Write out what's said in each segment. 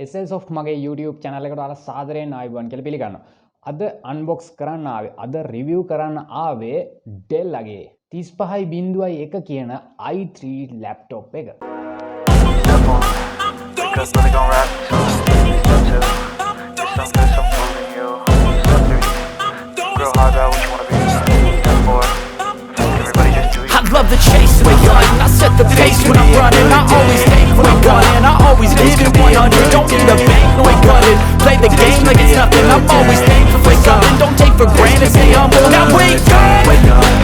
SLSoft මගේ YouTube channel එකට ඔයාලා සාදරයෙන් ආයුබෝවන් කියලා පිළිගන්නවා. අද unbox කරන්න ආවේ අද review කරන්න ආවේ Dell ගේ 35.1 කියන i3 laptop එක. Because when they gon' rap, so too. There's some good, some fooling you. Some dirty. Real hard about what you wanna be. That boy. Everybody just do you. I love the chase of the gun. I set the pace when I'm running. I always take what I want and I always live in 100. Don't need a bank, no I got it. Play the game like it's nothing. I'm always thankful for something. Don't take for granted, stay humble. Now wake up.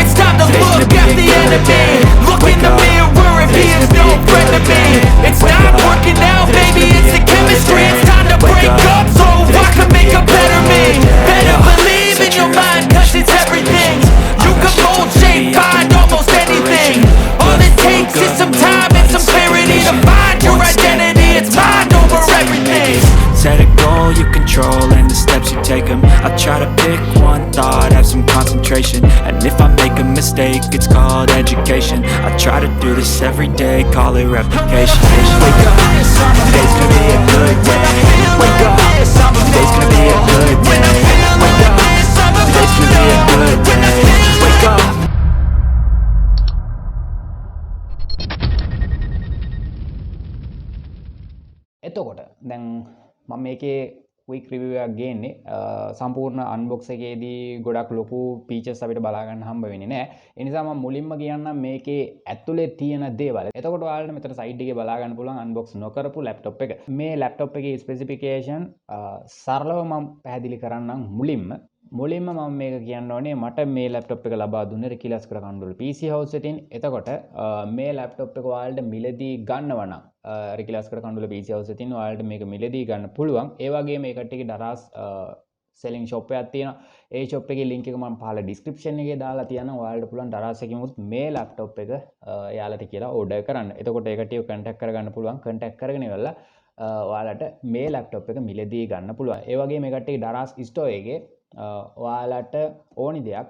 It's time to look at the enemy. Look in the mirror if he is no friend to me. It's not working out, baby. It's the chemistry. It's time to break up so I can make a better me. Better believe in your mind, cause it's everything. You can mold, shape, find almost anything. All it takes is some time and some clarity to find your identity. It's mind over everything. Set a goal you control and the steps you take them. I try to pick one thought, have some concentration. And if I make a mistake, it's called education. I try to do this every day, call it replication. Wake up, today's gonna be a good day. Wake up, today's gonna be a good day. Wake up, today's gonna be a good day. Wake up. එතකොට දැන් මම මේකේ quick review එකක් ගේන්නේ සම්පූර්ණ unbox එකේදී ගොඩක් ලොකු features අපිට බලා ගන්න හම්බ වෙන්නේ නැහැ. ඒ නිසා මම මුලින්ම කියන්නම් මේකේ ඇතුලේ තියෙන දේවල්. එතකොට ඔයාලට මෙතන side එකේ බලා ගන්න පුළුවන් unbox නොකරපු laptop එක. මේ laptop එකේ specification සරලව මම පැහැදිලි කරන්නම් මුලින්ම මම මේක කියන්න ඕනේ මට මේ laptop එක ලබා දුන්නේ රිකිලස්කර කණ්ඩෝල PC house එකෙන්. එතකොට මේ laptop එක ඔයාලට මිලදී ගන්නවා නම් රිකිලස්කර කණ්ඩෝල PC house එකෙන් ඔයාලට මේක මිලදී ගන්න පුළුවන්. ඒ වගේම මේකට ටික දරස් selling shop එකක් තියෙනවා. ඒ shop එකේ link එක මම පහළ description එකේ දාලා තියනවා. ඔයාලට පුළුවන් දරස් එකකිමුත් මේ laptop එක එයාලට කියලා order කරන්න. එතකොට ඒකට ටික contact කරගන්න පුළුවන්. contact කරගෙන ඉවරලා ඔයාලට මේ laptop එක මිලදී ගන්න පුළුවන්. ඒ වගේම මේකට ටික දරස් store එකේ ඔයාලට ඕනි දෙයක්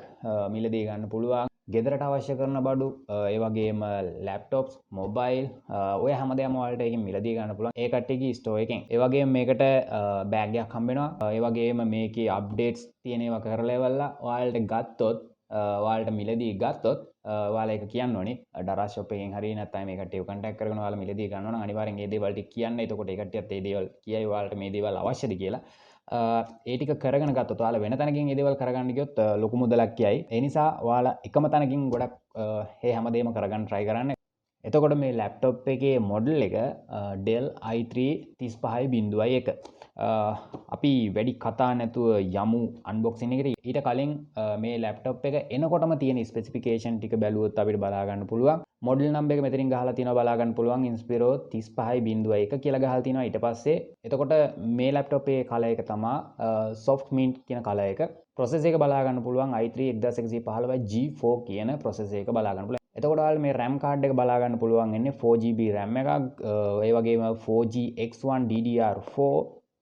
මිලදී ගන්න පුළුවන්. ගෙදරට අවශ්‍ය කරන බඩු ඒ වගේම ලැප්ටොප්ස් මොබයිල් ඔය හැමදේම ඔයාලට ඒකෙන් මිලදී ගන්න පුළුවන් ඒ කට්ටියගේ ස්ටෝර් එකෙන්. ඒ වගේම මේකට බෑග් එකක් හම්බ වෙනවා. ඒ වගේම මේකේ අප්ඩේට්ස් තියෙන ඒවා කරලා ඉවරලා ඔයාලට ගත්තොත් ඔයාලට මිලදී ගත්තොත් ඔයාලා ඒක කියන්න ඕනේ ඩරා ෂොප් එකෙන් හරිය නැත්නම් මේ කට්ටියව කන්ටැක්ට් කරගෙන ඔයාලා මිලදී ගන්නවා නම් අනිවාර්යෙන් මේ දේවල් ටික කියන්න. එතකොට ඒ කට්ටියත් මේ දේවල් කියයි ඔයාලට මේ දේවල් අවශ්‍යද කියලා. ඒ ටික කරගෙන ගත්තොත් ඔයාලා වෙන තැනකින් මේ දේවල් කරගන්න ගියොත් ලොකු මුදලක් කියයි. ඒ නිසා ඔයාලා එකම තැනකින් ගොඩක් මේ හැමදේම කරගන්න try කරන්න. එතකොට මේ laptop එකේ model එක Dell i3 35.1. අපි වැඩි කතා නැතුව යමු unboxing එකට. ඊට කලින් මේ laptop එක එනකොටම තියෙන specification ටික බැලුවොත් අපිට බලා ගන්න පුළුවන්. model number එක මෙතනින් ගහලා තියෙනවා බලා ගන්න පුළුවන් inspiron 35.1 කියලා ගහලා තියෙනවා. ඊට පස්සේ එතකොට මේ laptop එකේ color එක තමයි soft mint කියන color එක. processor එක බලා ගන්න පුළුවන් i3 1115 G4 කියන processor එක බලා ගන්න පුළුවන්. එතකොට ඔයාලා මේ RAM card එක බලා ගන්න පුළුවන් ඉන්නේ 4GB RAM එකක්. ඒ වගේම 4G X1 DDR4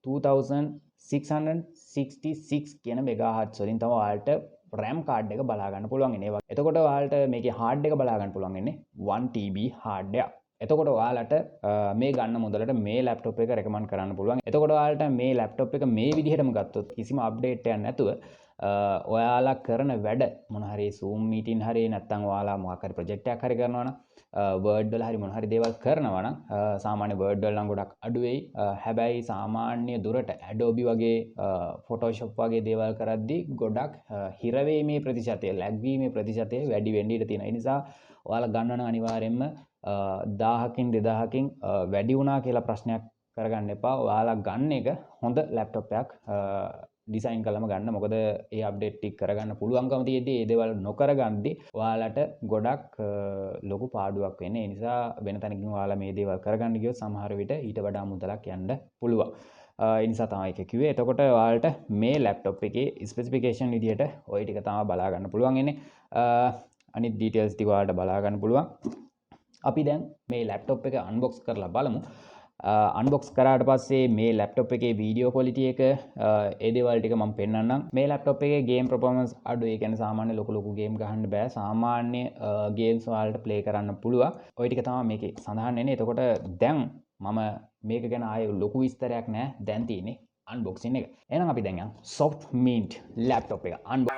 2666 කියන මෙගාහර්ට්ස් වලින් තමයි ඔයාලට RAM card එක බලා ගන්න පුළුවන් ඉන්නේ. එතකොට ඔයාලට මේකේ hard එක බලා ගන්න පුළුවන් ඉන්නේ 1TB hard එක. එතකොට ඔයාලට මේ ගන්න මුදලට මේ laptop එක recommend කරන්න පුළුවන්. එතකොට ඔයාලට මේ laptop එක මේ විදිහටම ගත්තොත් කිසිම update එකක් නැතුව ඔයාලා කරන වැඩ මොන හරි Zoom meeting හරි නැත්නම් ඔයාලා මොකක් හරි project එකක් හරි කරනවා නම් Word වල හරි මොන හරි දේවල් කරනවා නම් සාමාන්‍ය Word වල නම් ගොඩක් අඩු වෙයි. හැබැයි සාමාන්‍ය දුරට Adobe වගේ Photoshop වගේ දේවල් කරද්දී ගොඩක් හිර වීමේ ප්‍රතිශතය lag වීමේ ප්‍රතිශතය වැඩි වෙන්න ඉඩ තියෙනවා. ඒ නිසා ඔයාලා ගන්නවා නම් අනිවාර්යයෙන්ම 1000කින් 2000කින් වැඩි වුණා කියලා ප්‍රශ්නයක් කරගන්න එපා. ඔයාලා ගන්න එක හොඳ laptop එකක් ඩිසයින් කළම ගන්න. මොකද ඒ අප්ඩේට් ටික කරගන්න පුළුවන්කම තියෙද්දි ඒ දේවල් නොකර ගන්නදි ඔයාලට ගොඩක් ලොකු පාඩුවක් වෙන්නේ. ඒ නිසා වෙන තැනකින් ඔයාලා මේ දේවල් කරගන්න ගියොත් සමහර විට ඊට වඩා මුදලක් යන්න පුළුවන්. ඒ නිසා තමයි ඒක කිව්වේ. එතකොට ඔයාලට මේ laptop එකේ specification විදියට ওই ටික තමයි බලා ගන්න පුළුවන් ඉන්නේ. අනිත් details ටික ඔයාලට බලා ගන්න පුළුවන්. අපි දැන් මේ laptop එක unbox කරලා බලමු. unbox කරාට පස්සේ මේ laptop එකේ video quality එක ඒ දේවල් ටික මම පෙන්නන්නම්. මේ laptop එකේ game performance අඩුයි. ඒ කියන්නේ සාමාන්‍ය ලොකු game ගහන්න බෑ. සාමාන්‍ය games වලට play කරන්න පුළුවන්. ওই ටික තමයි මේකේ සඳහන් වෙන්නේ. එතකොට දැන් මම මේක ගැන ආය ලොකු විස්තරයක් නෑ දැන් තියෙන්නේ අන්බොක්සින් එක. එහෙනම් අපි දැන් යන් soft mint laptop එක unbox.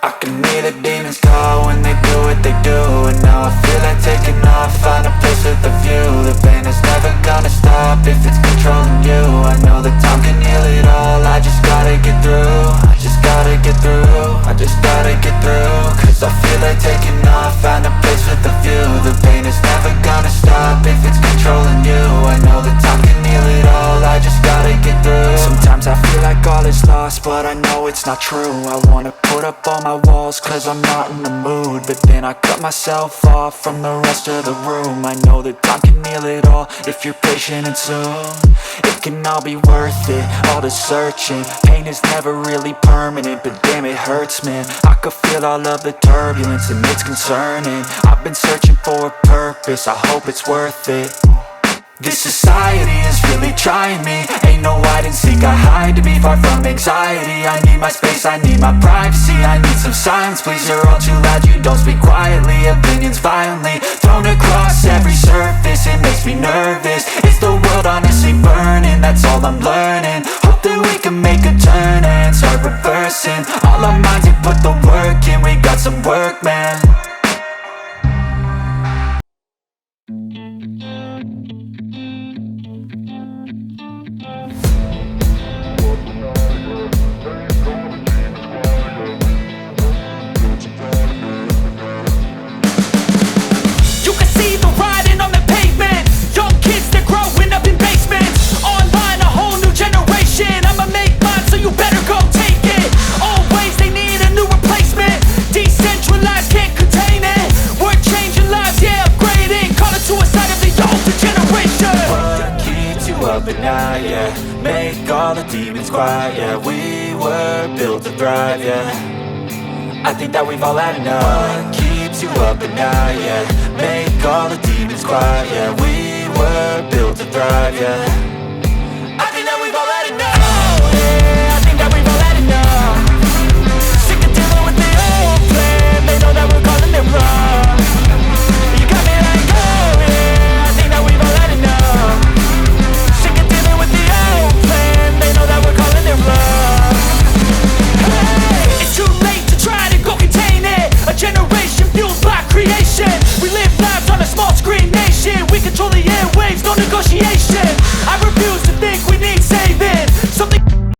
I can hear the demons call when they do what they do. And now I feel like taking off, find a place with a view. The pain is never gonna stop if it's controlling you. I know that time can heal it all, I just gotta get through. I just gotta get through, I just gotta get through. Cause I feel like taking off, find a place with a view. The pain is never gonna stop if it's controlling you. I know that time can heal it all, I just gotta get through. Sometimes I feel like all is lost, but I know it's not true. I wanna put up all my walls cause I'm not in the mood, but then I cut myself off from the rest of the room. I know that time can heal it all if you're patient and soon it can all be worth it, all the searching. Pain is never really permanent, but damn it hurts, man. I could feel all of the turbulence and it's concerning. I've been searching for a purpose, I hope it's worth it. This society is really trying me. Ain't no hide and seek, I hide to be far from anxiety. I need my space, I need my privacy. I need some silence, please, you're all too loud. You don't speak quietly, opinions violently thrown across every surface. It makes me nervous, is the world honestly burning? That's all I'm learning. Hope that we can make a turn and start reversing all our minds and put the work in. We got some work, man. But now, yeah, make all the demons quiet, yeah. We were built to thrive, yeah. I think that we've all had enough. What keeps you up at night, yeah. Make all the demons quiet, yeah. We were built to thrive, yeah.